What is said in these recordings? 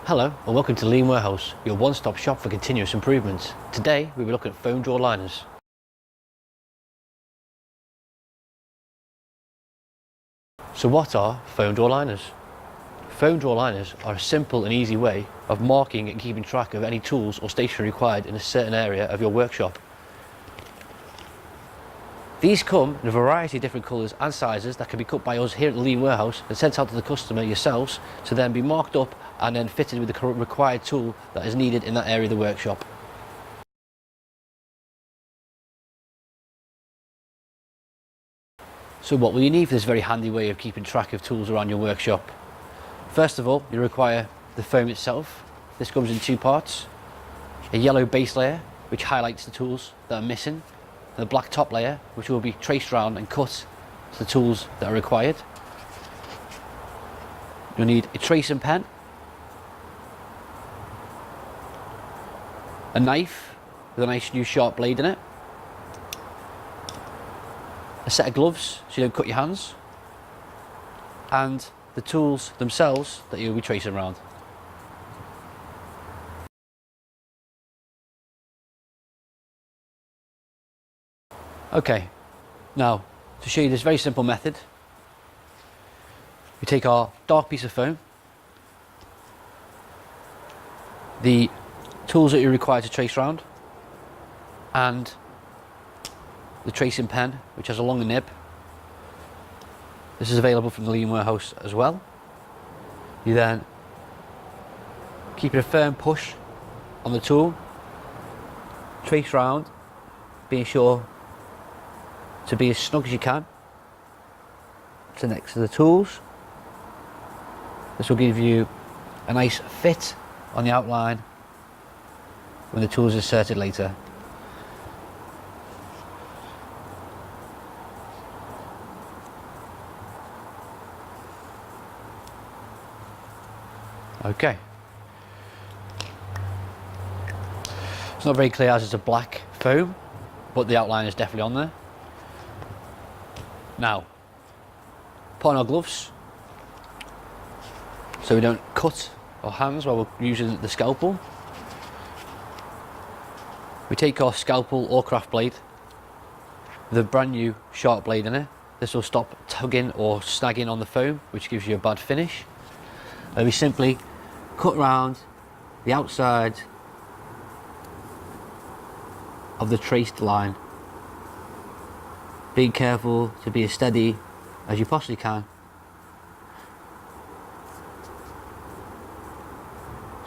Hello and welcome to Lean Warehouse, your one-stop shop for continuous improvement. Today we'll be looking at foam drawer liners. So what are foam drawer liners? Foam drawer liners are a simple and easy way of marking and keeping track of any tools or stationery required in a certain area of your workshop. These come in a variety of different colours and sizes that can be cut by us here at the Lean Warehouse and sent out to the customer yourselves to then be marked up and then fitted with the required tool that is needed in that area of the workshop. So what will you need for this very handy way of keeping track of tools around your workshop? First of all, you require the foam itself. This comes in two parts. A yellow base layer which highlights the tools that are missing, and a black top layer which will be traced around and cut to the tools that are required. You'll need a tracing pen, a knife with a nice new sharp blade in it, a set of gloves so you don't cut your hands, and the tools themselves that you'll be tracing around. Okay, now to show you this very simple method, we take our dark piece of foam, the tools that you're required to trace around, and the tracing pen which has a longer nib. This is available from the Lean Warehouse as well. You then keep it a firm push on the tool, trace round, being sure to be as snug as you can to next to the tools. This will give you a nice fit on the outline when the tool is inserted later. Okay. It's not very clear as it's a black foam, but the outline is definitely on there. Now, put on our gloves so we don't cut our hands while we're using the scalpel. We take our scalpel or craft blade with a brand new sharp blade in it. This will stop tugging or snagging on the foam, which gives you a bad finish. And we simply cut round the outside of the traced line, being careful to be as steady as you possibly can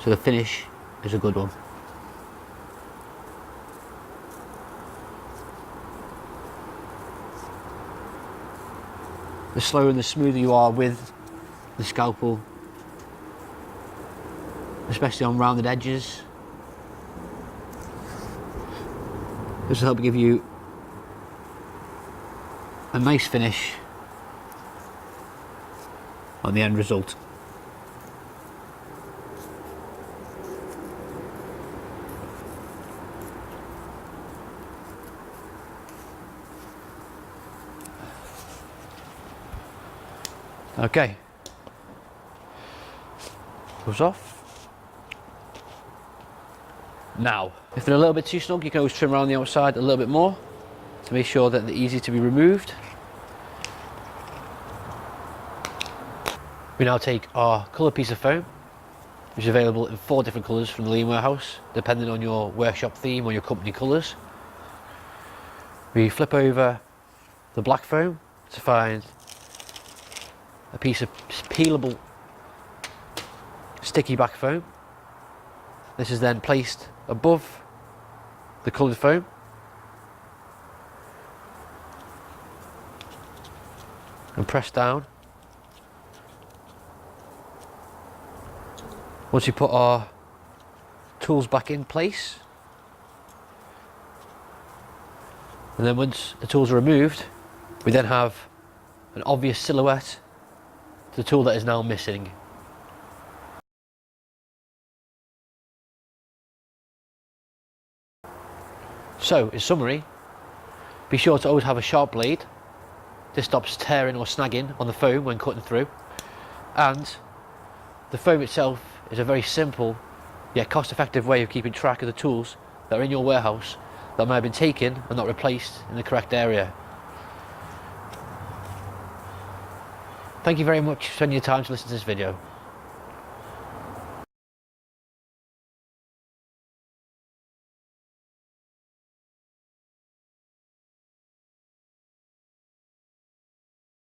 so the finish is a good one. The slower and the smoother you are with the scalpel, especially on rounded edges, this will help give you a nice finish on the end result. Okay, goes off. Now, if they're a little bit too snug, you can always trim around the outside a little bit more to make sure that they're easy to be removed. We now take our colour piece of foam, which is available in 4 different colours from the Lean Warehouse, depending on your workshop theme or your company colours. We flip over the black foam to find a piece of peelable sticky back foam. This is then placed above the coloured foam, and pressed down. Once we put our tools back in place, and then once the tools are removed, we then have an obvious silhouette to the tool that is now missing. So, in summary, be sure to always have a sharp blade. This stops tearing or snagging on the foam when cutting through. And the foam itself is a very simple yet cost-effective way of keeping track of the tools that are in your warehouse that might have been taken and not replaced in the correct area. Thank you very much for spending your time to listen to this video.